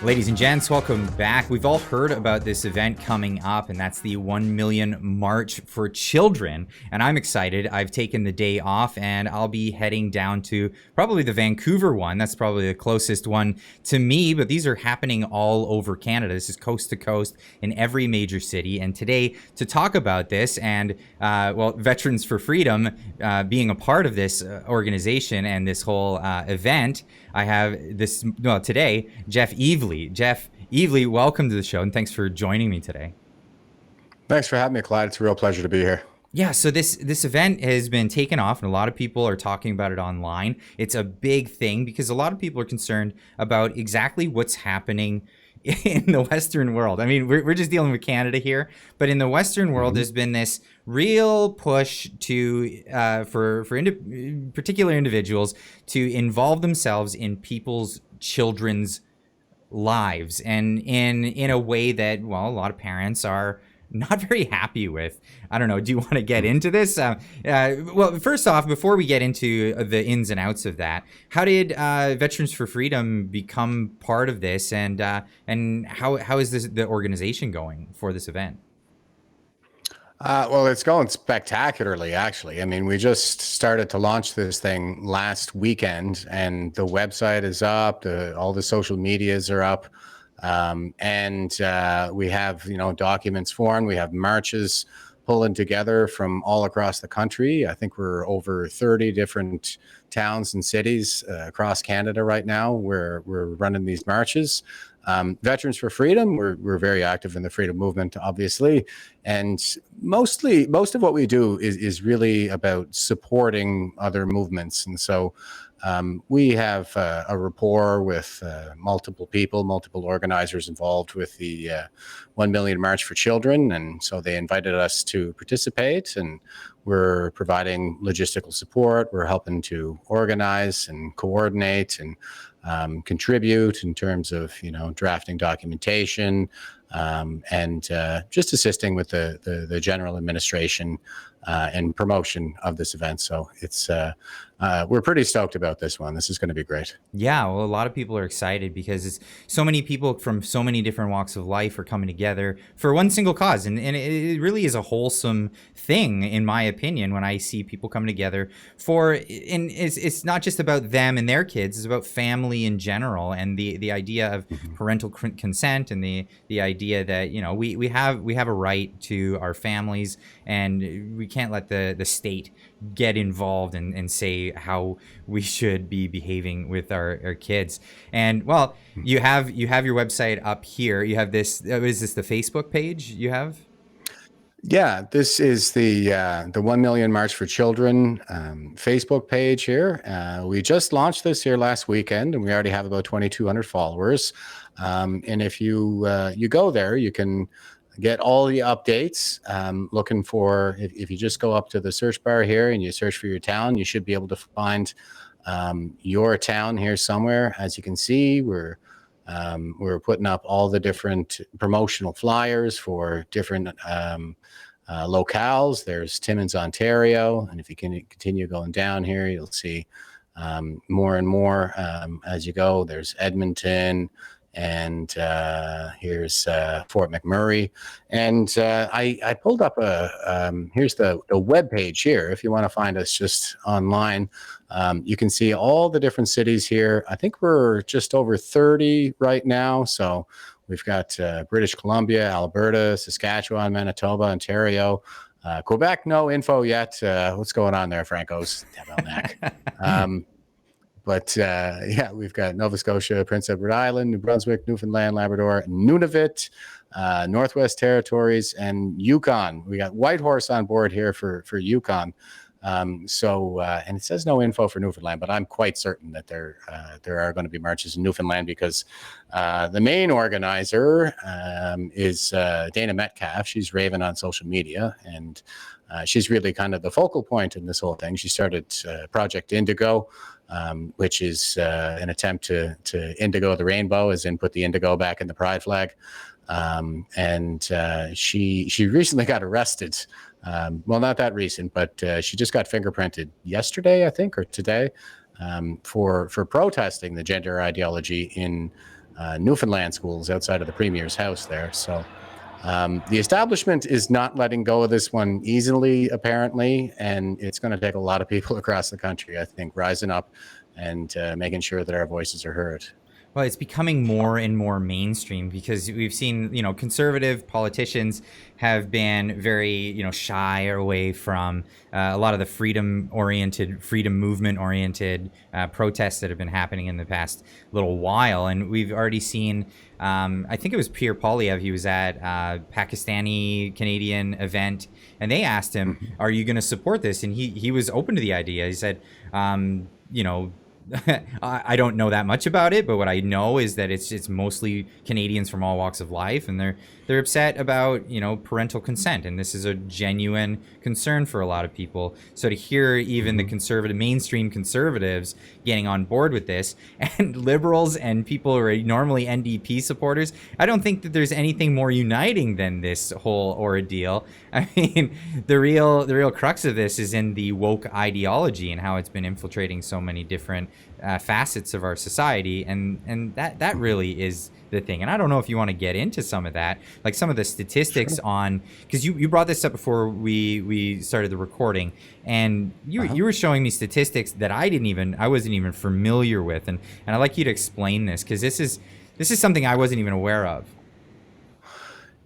Ladies and gents, welcome back. We've all heard about this event coming up, and that's the 1 Million March for Children. And I'm excited. I've taken the day off, and I'll be heading down to probably the Vancouver one. That's probably the closest one to me, but these are happening all over Canada. This is coast to coast in every major city. And today, to talk about this and, Veterans for Freedom being a part of this organization and this whole event, I have today, Jeff Evely. Jeff Evely, welcome to the show, and thanks for joining me today. Thanks for having me, Clyde. It's a real pleasure to be here. Yeah, so this event has been taken off, and a lot of people are talking about it online. It's a big thing because a lot of people are concerned about exactly what's happening in the Western world. I mean, we're just dealing with Canada here, but in the Western world, there's been this real push to particular individuals to involve themselves in people's children's lives, and in a way that, well, a lot of parents are not very happy with. I don't know. Do you want to get into this? Well, first off, before we get into the ins and outs of that, how did Veterans for Freedom become part of this, and how is the organization going for this event? Well, it's going spectacularly, actually. I mean, we just started to launch this thing last weekend, and the website is up. All the social medias are up. And we have, documents formed. We have marches pulling together from all across the country. I think we're over 30 different towns and cities across Canada right now where we're running these marches. Veterans for Freedom, we're very active in the freedom movement, obviously. And most of what we do is really about supporting other movements. And so we have a rapport with multiple people, multiple organizers involved with the 1 Million March for Children. And so they invited us to participate, and we're providing logistical support. We're helping to organize and coordinate and contribute in terms of, drafting documentation, and just assisting with the general administration and promotion of this event. So it's we're pretty stoked about this one. This is going to be great. Yeah, well, a lot of people are excited because so many people from so many different walks of life are coming together for one single cause. And it really is a wholesome thing, in my opinion, when I see people coming together and it's not just about them and their kids, it's about family in general, and the idea of parental consent, and the idea that, we have a right to our families, and we can't let the state get involved and say how we should be behaving with our kids. And, well, you have your website up here. You have this, is this the Facebook page you have? Yeah, this is the 1 Million March for Children Facebook page here. We just launched this here last weekend, and we already have about 2,200 followers. And if you go there, you can get all the updates. Looking for, if you just go up to the search bar here and you search for your town, you should be able to find your town here somewhere. As you can see, we're putting up all the different promotional flyers for different locales. There's Timmins, Ontario, and if you can continue going down here, you'll see more and more as you go. There's Edmonton, and here's Fort McMurray. And I pulled up here's the web page here. If you want to find us just online, you can see all the different cities here. I think we're just over 30 right now. So we've got British Columbia, Alberta, Saskatchewan, Manitoba, Ontario, Quebec. No info yet. What's going on there, Franco's Tabarnak? But yeah, we've got Nova Scotia, Prince Edward Island, New Brunswick, Newfoundland, Labrador, Nunavut, Northwest Territories, and Yukon. We got Whitehorse on board here for Yukon. And it says no info for Newfoundland, but I'm quite certain that there are going to be marches in Newfoundland because the main organizer is Dana Metcalf. She's raving on social media, and she's really kind of the focal point in this whole thing. She started Project Indigo, which is an attempt to indigo the rainbow, as in put the indigo back in the pride flag. And she recently got arrested. Well, not that recent, but she just got fingerprinted yesterday, I think, or today, for protesting the gender ideology in Newfoundland schools outside of the premier's house there. So the establishment is not letting go of this one easily, apparently, and it's going to take a lot of people across the country, I think, rising up and making sure that our voices are heard. Well, it's becoming more and more mainstream because we've seen, conservative politicians have been very, shy away from a lot of the freedom movement oriented protests that have been happening in the past little while. And we've already seen, I think it was Pierre Poilievre, he was at a Pakistani Canadian event, and they asked him, are you going to support this? And he was open to the idea. He said, I don't know that much about it, but what I know is that it's mostly Canadians from all walks of life, and they're upset about parental consent, and this is a genuine concern for a lot of people. So to hear even the mainstream conservatives getting on board with this, and liberals and people who are normally NDP supporters, I don't think that there's anything more uniting than this whole ordeal. I mean, the real crux of this is in the woke ideology and how it's been infiltrating so many different facets of our society, and that really is the thing. And I don't know if you want to get into some of that, like some of the statistics on, because you brought this up before we started the recording, and you were showing me statistics that I wasn't even familiar with, and I'd like you to explain this, because this is something I wasn't even aware of.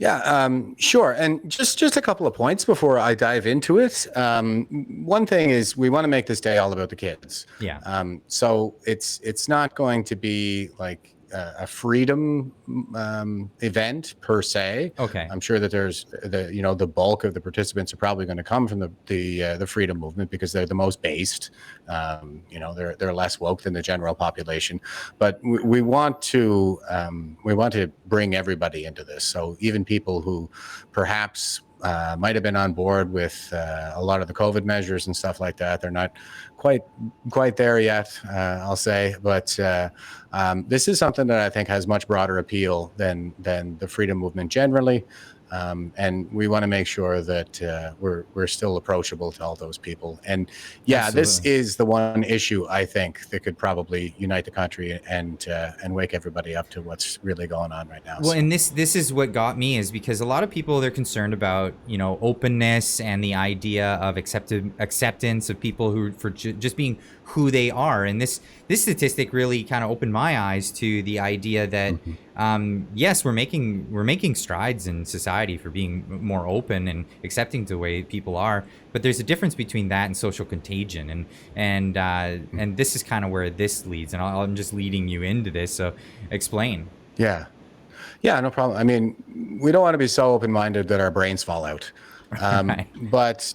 Yeah, sure. And just a couple of points before I dive into it. One thing is we want to make this day all about the kids. Yeah. So it's not going to be like a freedom event per se. Okay. I'm sure that there's the bulk of the participants are probably going to come from the freedom movement because they're the most based. They're less woke than the general population, but we want to bring everybody into this. So even people who perhaps might have been on board with a lot of the COVID measures and stuff like that. They're not quite there yet, I'll say. But this is something that I think has much broader appeal than the freedom movement generally. And we want to make sure that we're still approachable to all those people. And yeah, Absolutely. This is the one issue I think that could probably unite the country and wake everybody up to what's really going on right now. Well, and this is what got me, is because a lot of people, they're concerned about openness and the idea of acceptance of people who for just being who they are. And this statistic really kind of opened my eyes to the idea that yes, we're making strides in society for being more open and accepting the way people are, but there's a difference between that and social contagion, and this is kind of where this leads. And I'm just leading you into this, so explain. Yeah, no problem. I mean, we don't want to be so open-minded that our brains fall out. Right. But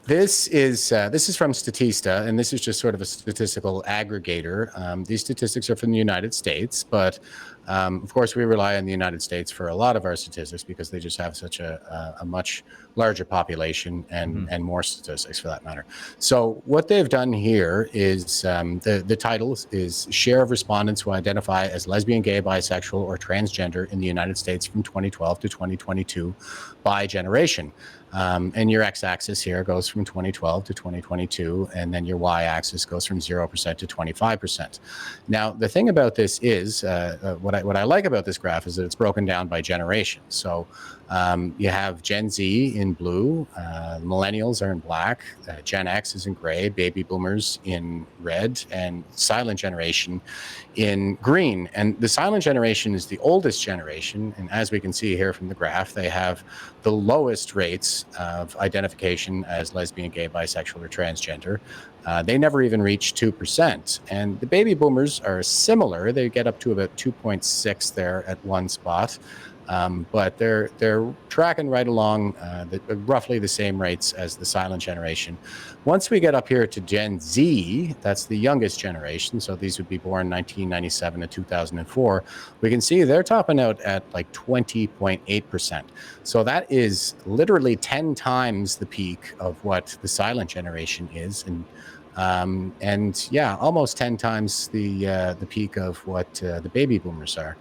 this is from Statista, and this is just sort of a statistical aggregator. These statistics are from the United States, but of course we rely on the United States for a lot of our statistics because they just have such a much larger population and more statistics for that matter. So what they've done here is the title is Share of Respondents Who Identify as Lesbian, Gay, Bisexual, or Transgender in the United States from 2012 to 2022 by generation. And your x-axis here goes from 2012 to 2022, and then your y-axis goes from 0% to 25%. Now, the thing about this is, what I like about this graph is that it's broken down by generation. So you have Gen Z in blue, millennials are in black, Gen X is in gray, baby boomers in red, and silent generation in green. And the silent generation is the oldest generation, and as we can see here from the graph, they have the lowest rates of identification as lesbian, gay, bisexual, or transgender. They never even reach 2%. And the baby boomers are similar. They get up to about 2.6 there at one spot. But they're tracking right along roughly the same rates as the silent generation. Once we get up here to Gen Z, that's the youngest generation, so these would be born 1997 to 2004, we can see they're topping out at like 20.8%. So that is literally 10 times the peak of what the silent generation is, and yeah, almost 10 times the peak of what the baby boomers are.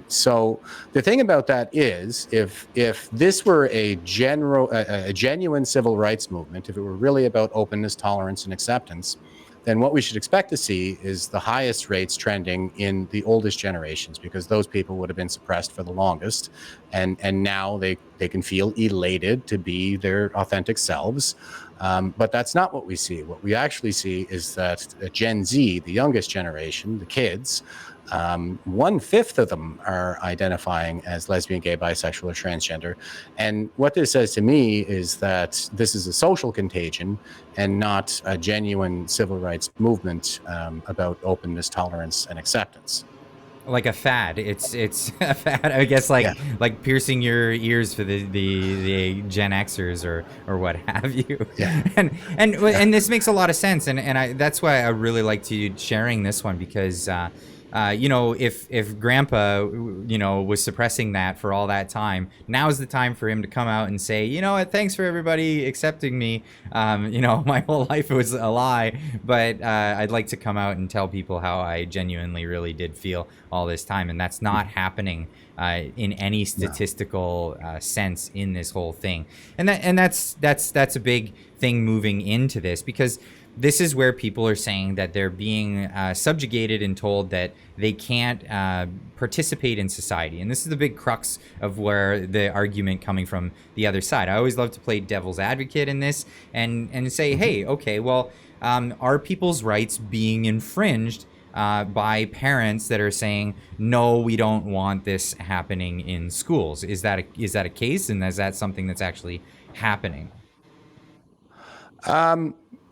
So the thing about that is, if this were a genuine civil rights movement, if it were really about openness, tolerance, and acceptance, then what we should expect to see is the highest rates trending in the oldest generations, because those people would have been suppressed for the longest, and now they can feel elated to be their authentic selves. But that's not what we see. What we actually see is that Gen Z, the youngest generation, the kids, 1/5 of them are identifying as lesbian, gay, bisexual, or transgender. And what this says to me is that this is a social contagion and not a genuine civil rights movement about openness, tolerance, and acceptance. Like a fad. It's a fad, I guess, Yeah, like piercing your ears for the Gen Xers or what have you. yeah, yeah. And this makes a lot of sense, and that's why I really liked you sharing this one, because you know, if Grandpa, you know, was suppressing that for all that time, now's the time for him to come out and say, you know what, thanks for everybody accepting me. You know, my whole life was a lie, but I'd like to come out and tell people how I genuinely really did feel all this time, and that's not happening in any No. statistical sense in this whole thing, and that's a big thing moving into this, because this is where people are saying that they're being subjugated and told that they can't participate in society. And this is the big crux of where the argument coming from the other side. I always love to play devil's advocate in this and say, hey, okay, well, are people's rights being infringed by parents that are saying, no, we don't want this happening in schools? Is that a case? And is that something that's actually happening?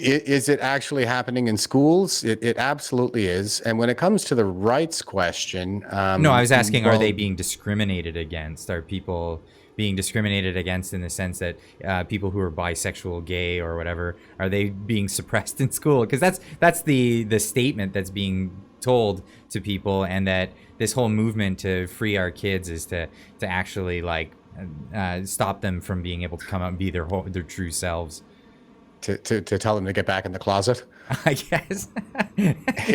Is it actually happening in schools? It absolutely is. And when it comes to the rights question, No, I was asking, are they well, being discriminated against? Are people being discriminated against in the sense that people who are bisexual, gay, or whatever, are they being suppressed in school? Because that's the statement that's being told to people, and that this whole movement to free our kids is to actually like stop them from being able to come out and be their true selves. to tell them to get back in the closet. I guess Yeah.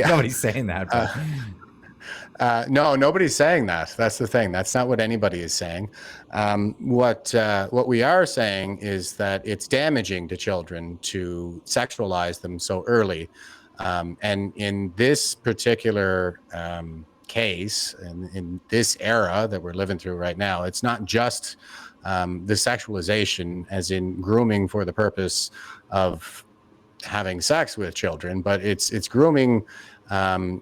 nobody's saying that, but No, nobody's saying that. That's the thing. That's not what anybody is saying. What we are saying is that it's damaging to children to sexualize them so early. And in this particular case, in this era that we're living through right now, it's not just the sexualization, as in grooming for the purpose of having sex with children, but it's grooming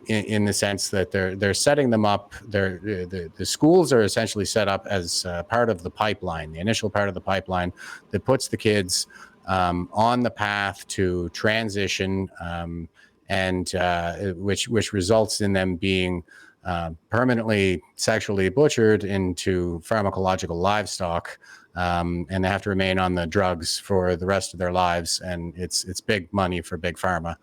in the sense that they're setting them up. The schools are essentially set up as part of the pipeline, the initial part of the pipeline that puts the kids on the path to transition, and which results in them being permanently sexually butchered into pharmacological livestock, and they have to remain on the drugs for the rest of their lives. And it's big money for big pharma,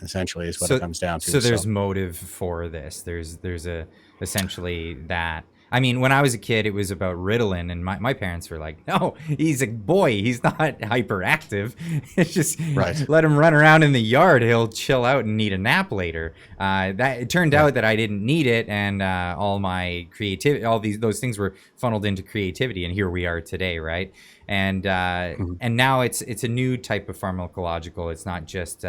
essentially, is what it comes down to. So there's motive for this. There's a essentially that. I mean, when I was a kid, it was about Ritalin, and my parents were like, "No, he's a boy. He's not hyperactive. It's just Right. let him run around in the yard. He'll chill out and need a nap later." That it turned out that I didn't need it, and all my creativity, those things were funneled into creativity, and here we are today, right? Mhm. And now it's a new type of pharmacological. It's not just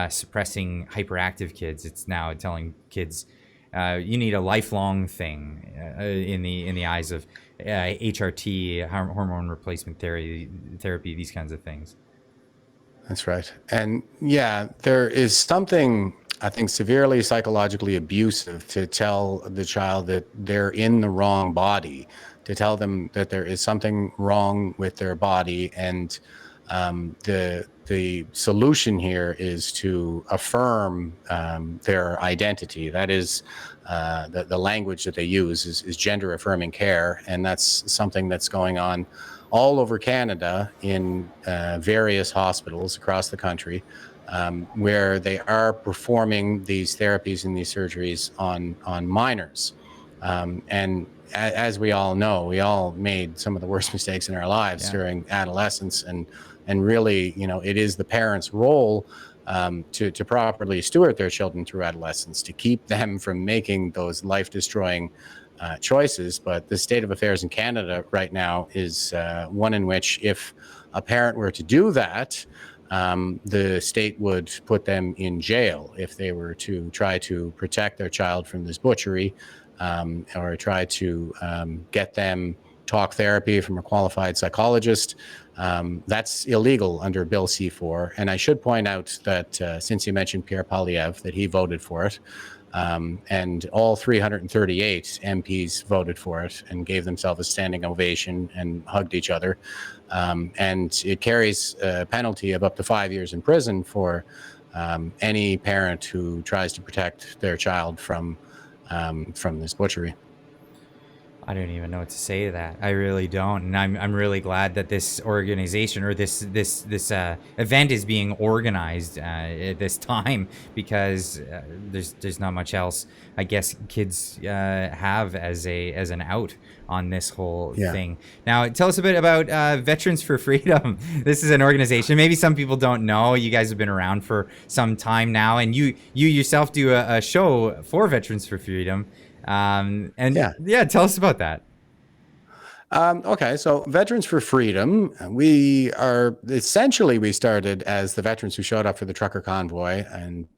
suppressing hyperactive kids. It's now telling kids you need a lifelong thing in the eyes of HRT, hormone replacement therapy, these kinds of things. That's right. And yeah, there is something, I think, severely psychologically abusive to tell the child that they're in the wrong body, to tell them that there is something wrong with their body. And the solution here is to affirm their identity. That is, the language that they use is gender affirming care, and that's something that's going on all over Canada in various hospitals across the country, where they are performing these therapies and these surgeries on minors. And as we all know, we all made some of the worst mistakes in our lives Yeah. during adolescence, and really, it is the parents' role to properly steward their children through adolescence, to keep them from making those life-destroying choices. But the state of affairs in Canada right now is one in which, if a parent were to do that, the state would put them in jail if they were to try to protect their child from this butchery, or try to get them talk therapy from a qualified psychologist. That's illegal under Bill C4. And I should point out that since you mentioned Pierre Poilievre, that he voted for it. And all 338 MPs voted for it and gave themselves a standing ovation and hugged each other. And it carries a penalty of up to 5 years in prison for any parent who tries to protect their child from this butchery. I don't even know what to say to that. I really don't, and I'm really glad that this organization or this event is being organized at this time, because there's not much else I guess kids have as an out on this whole thing. Now, tell us a bit about Veterans for Freedom. This is an organization maybe some people don't know. You guys have been around for some time now, and you yourself do a show for Veterans for Freedom. And tell us about that. Okay, so Veterans for Freedom, we started as the veterans who showed up for the trucker convoy, and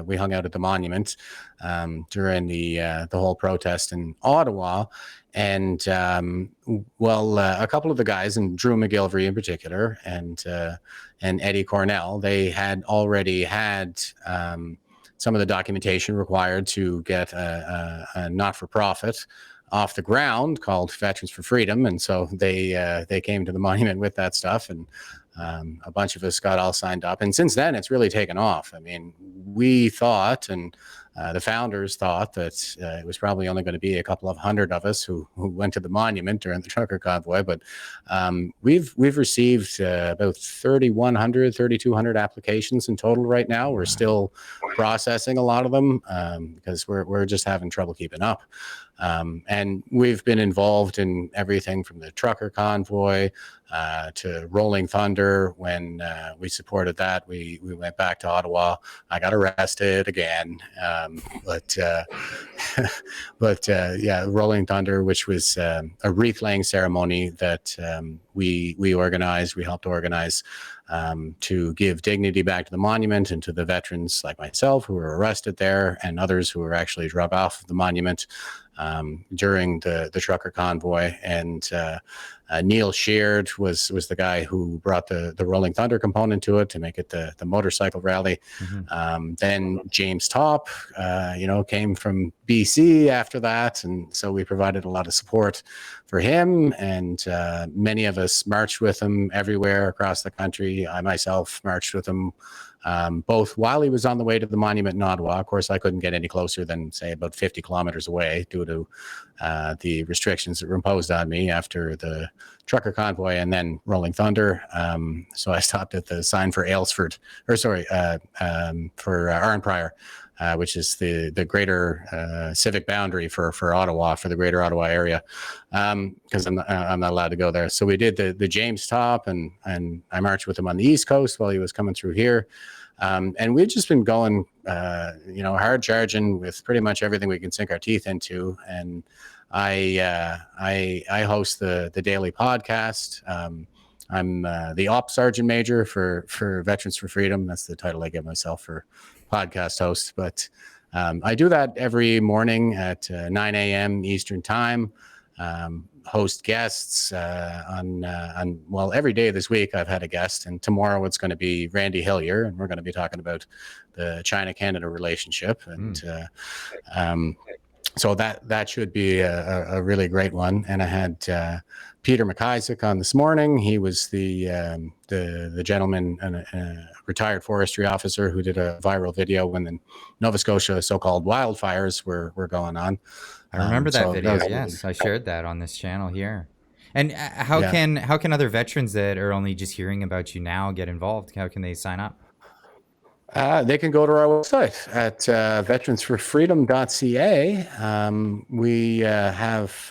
we hung out at the monument during the whole protest in Ottawa. And a couple of the guys, and Drew McGilvery in particular, and Eddie Cornell, they had already had some of the documentation required to get a not-for-profit off the ground called Veterans for Freedom, and so they came to the monument with that stuff, and a bunch of us got all signed up. And since then, it's really taken off. I mean, we thought, and the founders thought, that it was probably only going to be a couple of hundred of us who went to the monument during the trucker convoy, but we've received about 3,100, 3,200 applications in total right now. We're still processing a lot of them because we're just having trouble keeping up. And we've been involved in everything from the trucker convoy to Rolling Thunder. When we supported that, we went back to Ottawa. I got arrested again, but Rolling Thunder, which was a wreath laying ceremony that we organized. We helped organize to give dignity back to the monument and to the veterans like myself who were arrested there, and others who were actually drug off the monument during the trucker convoy. And Neil Sheard was the guy who brought the Rolling Thunder component to it to make it the motorcycle rally. Mm-hmm. Then James Top, came from BC after that, and so we provided a lot of support for him. And many of us marched with him everywhere across the country. I myself marched with him both while he was on the way to the monument in Ottawa. Of course, I couldn't get any closer than, say, about 50 kilometers away due to the restrictions that were imposed on me after the trucker convoy and then Rolling Thunder. So I stopped at the sign for for Arnprior, which is the greater civic boundary for Ottawa, for the greater Ottawa area, because I'm not allowed to go there. So we did the James Top, and I marched with him on the East Coast while he was coming through here. And we've just been going, hard charging with pretty much everything we can sink our teeth into. And I host the daily podcast. I'm the ops sergeant major for Veterans for Freedom. That's the title I give myself for podcast host. But I do that every morning at 9 a.m. Eastern time. Host guests every day this week I've had a guest, and tomorrow it's going to be Randy Hillier, and we're going to be talking about the China-Canada relationship. And so that should be a really great one. And I had Peter McIsaac on this morning. He was the gentleman, a retired forestry officer, who did a viral video when the Nova Scotia so-called wildfires were going on. I remember that video. Yes, I shared that on this channel here. And how can other veterans that are only just hearing about you now get involved? How can they sign up? They can go to our website at veteransforfreedom.ca. We have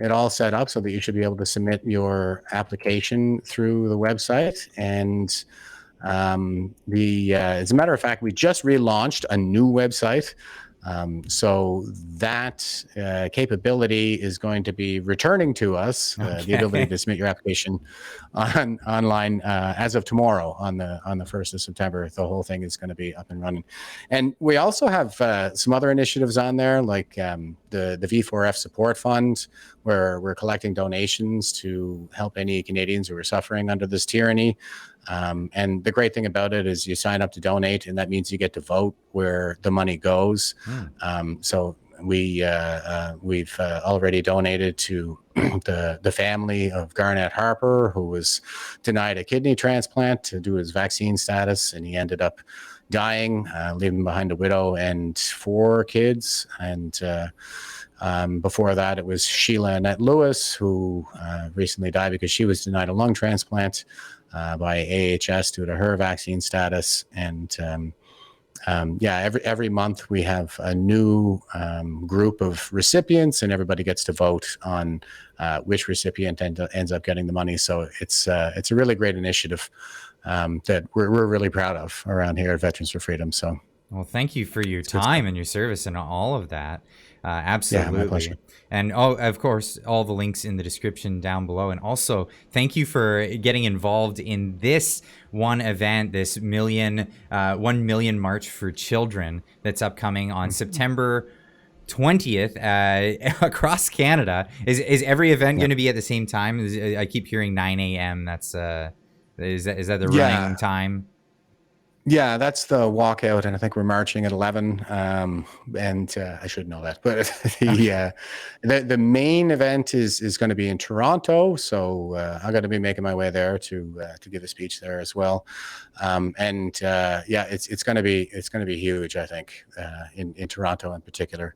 it all set up so that you should be able to submit your application through the website. And as a matter of fact, we just relaunched a new website So that capability is going to be returning to us, the ability Okay. to submit your application online as of tomorrow on the 1st of September. The whole thing is going to be up and running. And we also have some other initiatives on there, like the V4F support fund, where we're collecting donations to help any Canadians who are suffering under this tyranny. And the great thing about it is you sign up to donate, and that means you get to vote where the money goes. Hmm. So we've already donated to the family of Garnett Harper, who was denied a kidney transplant to do his vaccine status, and he ended up dying, leaving behind a widow and 4 kids. And before that, it was Sheila Annette Lewis, who recently died because she was denied a lung transplant by AHS due to her vaccine status. And every month we have a new group of recipients, and everybody gets to vote on which recipient ends up getting the money. So it's a really great initiative that we're really proud of around here at Veterans for Freedom. So Well, thank you for your it's good stuff. time and your service and all of that. Yeah, my pleasure. Absolutely. And of course, all the links in the description down below. And also, thank you for getting involved in this one event, this 1 million March for Children that's upcoming on September 20th across Canada. Is every event Yeah. going to be at the same time? I keep hearing 9 a.m. That's is that the running Yeah. time? Yeah, that's the walkout, and I think we're marching at 11. And I should know that, but Okay. the main event is going to be in Toronto, so I'm going to be making my way there to give a speech there as well. It's going to be huge, I think, in Toronto in particular.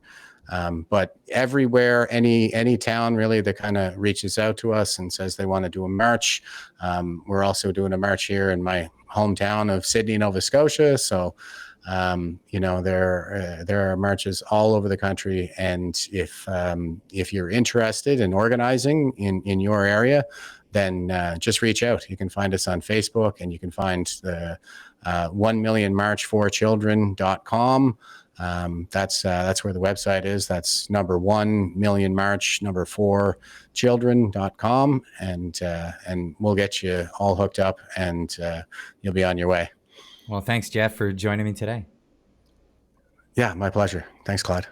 But everywhere, any town really that kind of reaches out to us and says they want to do a march. We're also doing a march here in my hometown of Sydney, Nova Scotia. So, there are marches all over the country, and if you're interested in organizing in your area, then just reach out. You can find us on Facebook, and you can find the 1 million march for children.com. That's where the website is. That's number 1 million march number 4 children.com, and we'll get you all hooked up, and you'll be on your way. Well, thanks, Jeff, for joining me today. Yeah, my pleasure. Thanks, Claude.